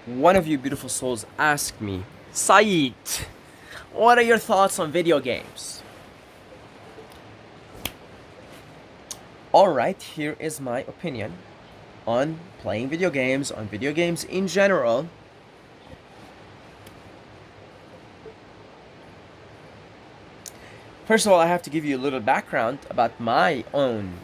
One of you beautiful souls asked me, Saeed, what are your thoughts on video games? Alright, here is my opinion on playing video games, on video games in general. First of all, I have to give you a little background about my own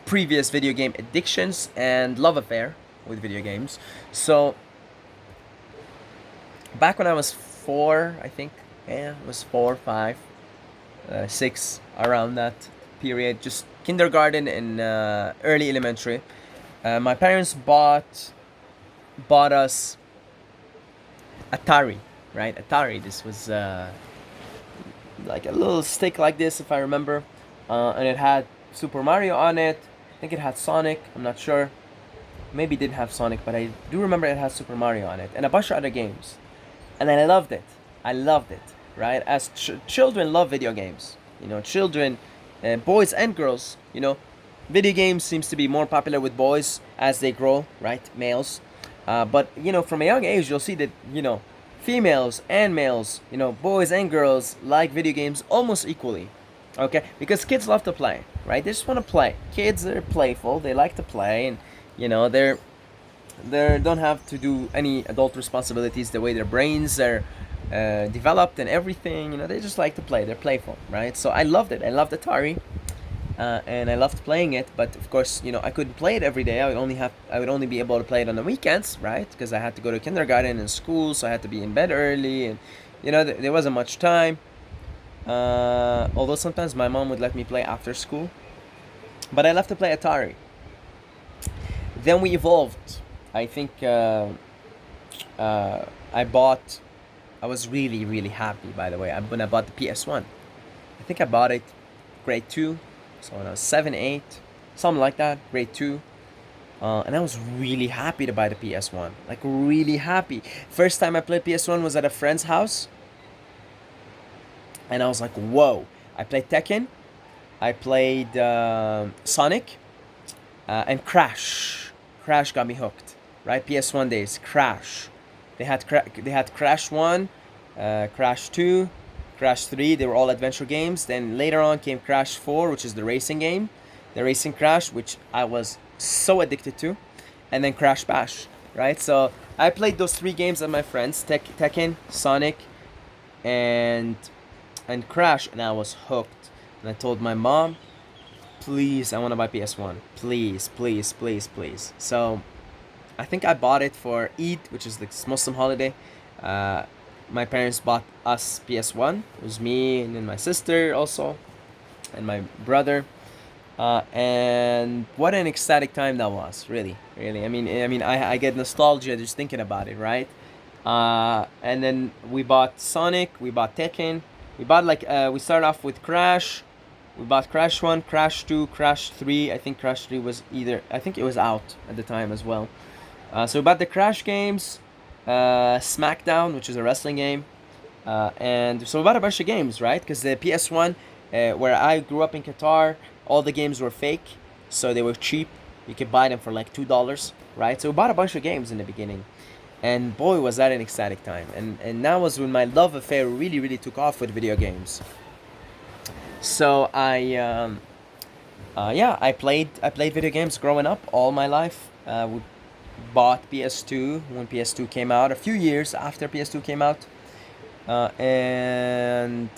previous video game addictions and love affair with video games. So, back when I was 4, I think, it was 4, 5, 6, around that period, just kindergarten and early elementary, my parents bought us Atari, right? Atari. This was like a little stick like this, if I remember, and it had Super Mario on it. I think it had Sonic. I'm not sure. Maybe it didn't have Sonic, but I do remember it had Super Mario on it and a bunch of other games. And then I loved it. I loved it, right? As children love video games. You know, children, boys and girls. You know, video games seems to be more popular with boys as they grow, right? Males. But you know, from a young age, you'll see that females and males, boys and girls like video games almost equally. Okay, because kids love to play, right? They just want to play. Kids are playful. They like to play, and they don't have to do any adult responsibilities. The way their brains are developed and everything, they just like to play. They're playful, right? So I loved it. I loved Atari, and I loved playing it. But of course, I couldn't play it every day. I would only be able to play it on the weekends, right? Because I had to go to kindergarten and school, so I had to be in bed early, and there wasn't much time. Although sometimes my mom would let me play after school, but I love to play Atari. Then we evolved. I think I was really, really happy, by the way, when I bought the PS1. I think I bought it grade 2, so when I was 7, 8, something like that, grade 2. And I was really happy to buy the PS1. Like, really happy. First time I played PS1 was at a friend's house. And I was like, whoa. I played Tekken. I played Sonic. And Crash. Crash got me hooked. Right? PS1 days. Crash. They had Crash 1, Crash 2, Crash 3. They were all adventure games. Then later on came Crash 4, which is the racing game. The racing Crash, which I was so addicted to. And then Crash Bash. Right? So I played those 3 games with my friends. Tekken, Sonic, and Crash, and I was hooked. And I told my mom, please, I want to buy PS1. Please, please, please, please. So I think I bought it for Eid, which is the Muslim holiday. My parents bought us PS1. It was me and then my sister also, and my brother. And what an ecstatic time that was, really, really. I mean, I get nostalgia just thinking about it, right? And then we bought Sonic, we bought Tekken. We started off with Crash. We bought Crash 1, Crash 2, Crash 3. I think Crash 3 I think it was out at the time as well. So we bought the Crash games, SmackDown, which is a wrestling game. And so we bought a bunch of games, right? Because the PS1, where I grew up in Qatar, all the games were fake. So they were cheap. You could buy them for like $2, right? So we bought a bunch of games in the beginning. And boy, was that an ecstatic time. And that was when my love affair really, really took off with video games. So I played video games growing up all my life. We bought PS2 when PS2 came out, a few years after PS2 came out. And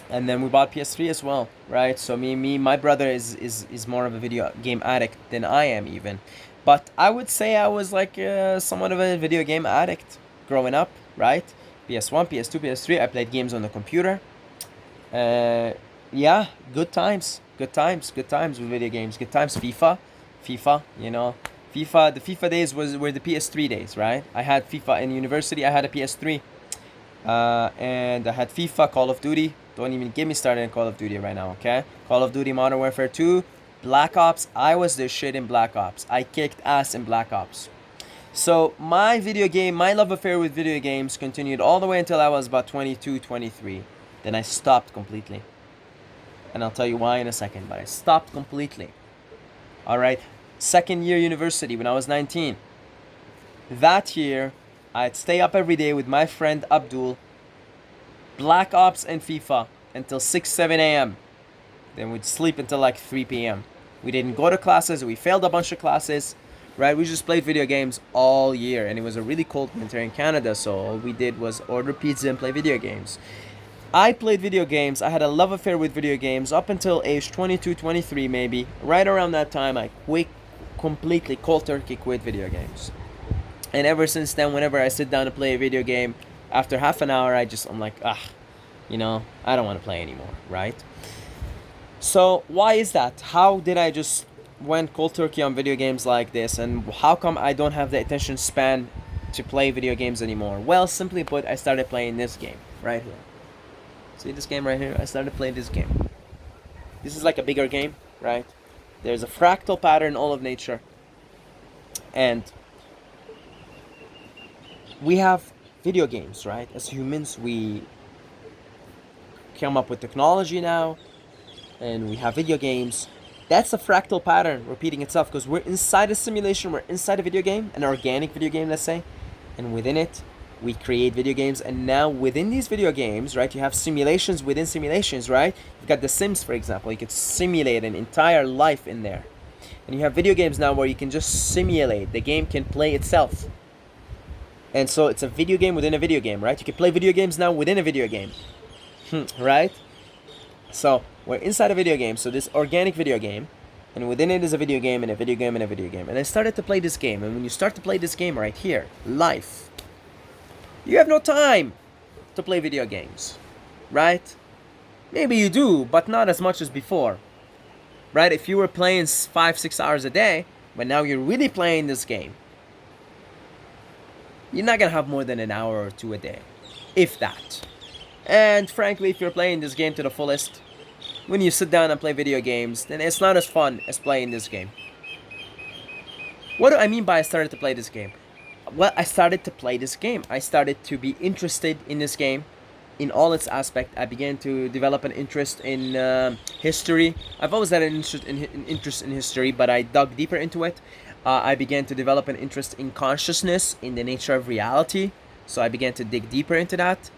then we bought PS3 as well, right? So my brother is more of a video game addict than I am even. But I would say I was like somewhat of a video game addict growing up, right? PS1, PS2, PS3. I played games on the computer. Yeah, good times with video games. Good times. FIFA. The FIFA days were the PS3 days, right? I had FIFA in university. I had a PS3. And I had FIFA, Call of Duty. Don't even get me started on Call of Duty right now, okay? Call of Duty Modern Warfare 2. Black Ops, I was the shit in Black Ops. I kicked ass in Black Ops. So my love affair with video games continued all the way until I was about 22, 23. Then I stopped completely. And I'll tell you why in a second, but I stopped completely. Alright? Second year university when I was 19. That year, I'd stay up every day with my friend Abdul, Black Ops and FIFA until 6, 7 a.m. Then we'd sleep until like 3 p.m. We didn't go to classes, we failed a bunch of classes, right? We just played video games all year, and it was a really cold winter in Canada, so all we did was order pizza and play video games. I played video games, I had a love affair with video games up until age 22, 23 maybe. Right around that time, I completely cold turkey quit video games. And ever since then, whenever I sit down to play a video game, after half an hour, I'm like, I don't want to play anymore, right? So why is that? How did I just went cold turkey on video games like this, and how come I don't have the attention span to play video games anymore? Well, simply put, I started playing this game right here. See this game right here? I started playing this game. This is like a bigger game, right? There's a fractal pattern in all of nature. And we have video games, right? As humans, we come up with technology now, and we have video games. That's a fractal pattern repeating itself, because we're inside a simulation, we're inside a video game, an organic video game, let's say, and within it, we create video games. And now within these video games, right, you have simulations within simulations, right? You've got The Sims, for example. You could simulate an entire life in there. And you have video games now where you can just simulate. The game can play itself. And so it's a video game within a video game, right? You can play video games now within a video game, right? So we're inside a video game, so this organic video game, and within it is a video game and a video game and a video game. And I started to play this game, and when you start to play this game right here, life, you have no time to play video games, right? Maybe you do, but not as much as before, right? If you were playing 5-6 hours a day, but now you're really playing this game, you're not gonna have more than an hour or two a day, if that. And frankly, if you're playing this game to the fullest, when you sit down and play video games, then it's not as fun as playing this game. What do I mean by I started to play this game? Well, I started to play this game. I started to be interested in this game in all its aspects. I began to develop an interest in history. I've always had an interest in history, but I dug deeper into it. I began to develop an interest in consciousness, in the nature of reality. So I began to dig deeper into that.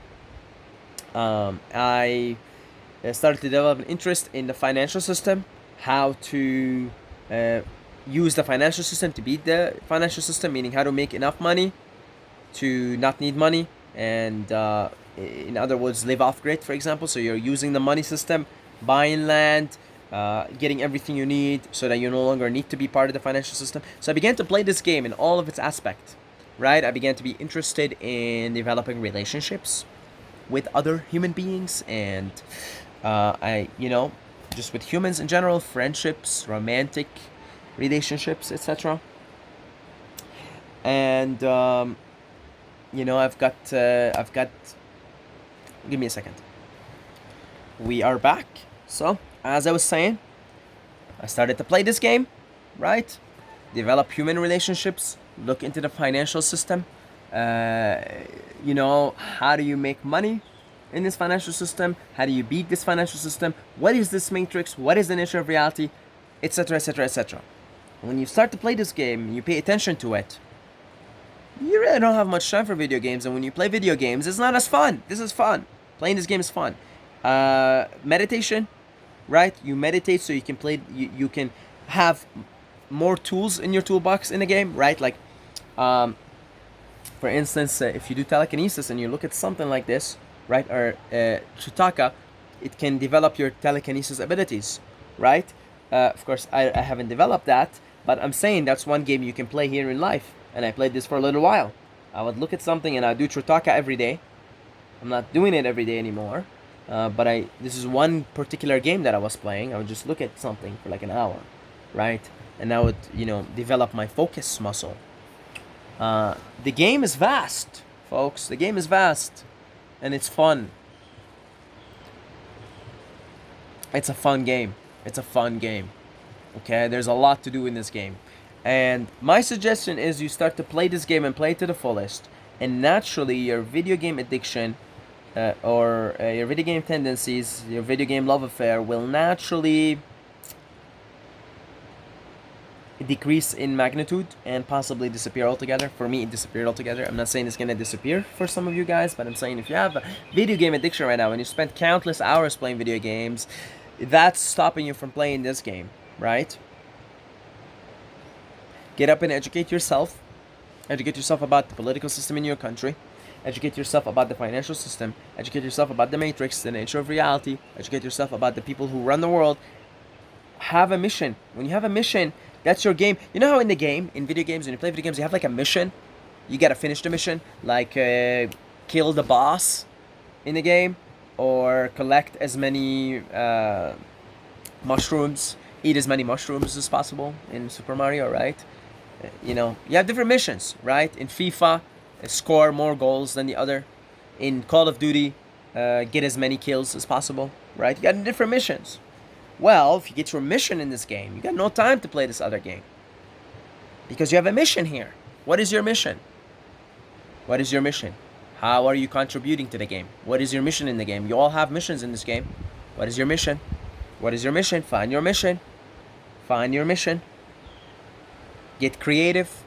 I started to develop an interest in the financial system, how to use the financial system to beat the financial system, meaning how to make enough money to not need money, and in other words, live off grid, for example. So you're using the money system, buying land, getting everything you need so that you no longer need to be part of the financial system. So I began to play this game in all of its aspects, right? I began to be interested in developing relationships with other human beings, and just with humans in general, friendships, romantic relationships, etc. And I've got give me a second. We are back. So as I was saying, I started to play this game, right? Develop human relationships, look into the financial system. How do you make money in this financial system? How do you beat this financial system? What is this matrix? What is the nature of reality? Etc., etc., etc. When you start to play this game, you pay attention to it, you really don't have much time for video games. And when you play video games, it's not as fun. This is fun. Playing this game is fun. Meditation, right? You meditate so you can play. You can have more tools in your toolbox in the game, right? Like, for instance, if you do telekinesis and you look at something like this, right, or Chutaka, it can develop your telekinesis abilities, right? Of course, I haven't developed that, but I'm saying that's one game you can play here in life. And I played this for a little while. I would look at something and I do Chutaka every day. I'm not doing it every day anymore, but this is one particular game that I was playing. I would just look at something for like an hour, right? And I would, develop my focus muscle. The game is vast, folks. The game is vast, and it's fun. It's a fun game. It's a fun game. Okay, there's a lot to do in this game. And my suggestion is you start to play this game and play it to the fullest, and naturally your video game addiction or your video game tendencies, your video game love affair will naturally decrease in magnitude and possibly disappear altogether. For me, it disappeared altogether. I'm not saying it's gonna disappear for some of you guys, but I'm saying if you have a video game addiction right now and you spend countless hours playing video games, that's stopping you from playing this game, right? Get up and educate yourself. Educate yourself about the political system in your country. Educate yourself about the financial system. Educate yourself about the matrix, the nature of reality. Educate yourself about the people who run the world. Have a mission. When you have a mission, that's your game. You know how in the game, in video games, when you play video games, you have like a mission. You gotta finish the mission, like kill the boss in the game, or collect as many mushrooms, eat as many mushrooms as possible in Super Mario, right? You know, you have different missions, right? In FIFA, score more goals than the other. In Call of Duty, get as many kills as possible, right? You got different missions. Well, if you get your mission in this game, you got no time to play this other game. Because you have a mission here. What is your mission? What is your mission? How are you contributing to the game? What is your mission in the game? You all have missions in this game. What is your mission? What is your mission? Find your mission. Find your mission. Get creative.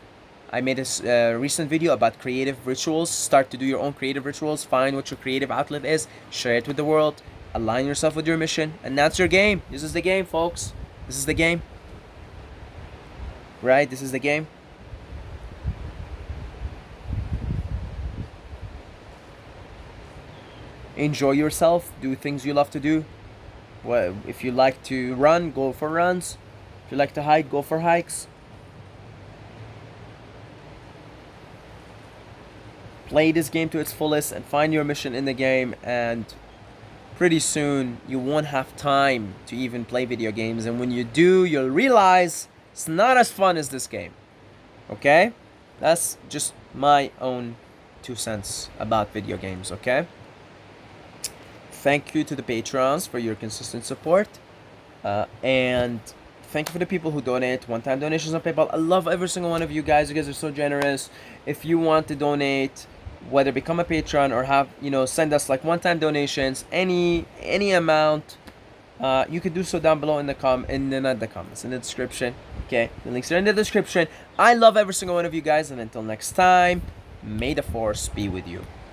I made a recent video about creative rituals. Start to do your own creative rituals. Find what your creative outlet is. Share it with the world. Align yourself with your mission. And that's your game. This is the game, folks. This is the game. Right? This is the game. Enjoy yourself. Do things you love to do. Well, if you like to run, go for runs. If you like to hike, go for hikes. Play this game to its fullest and find your mission in the game, and pretty soon you won't have time to even play video games, and when you do, you'll realize it's not as fun as this game. Okay? That's just my own 2 cents about video games, okay? Thank you to the patrons for your consistent support, and thank you for the people who donate one-time donations on PayPal. I love every single one of you guys. You guys are so generous. If you want to donate, whether become a patron or have, send us like one-time donations, any amount, you can do so down below in the comments, in the description. Okay, the links are in the description. I love every single one of you guys, and until next time, may the force be with you.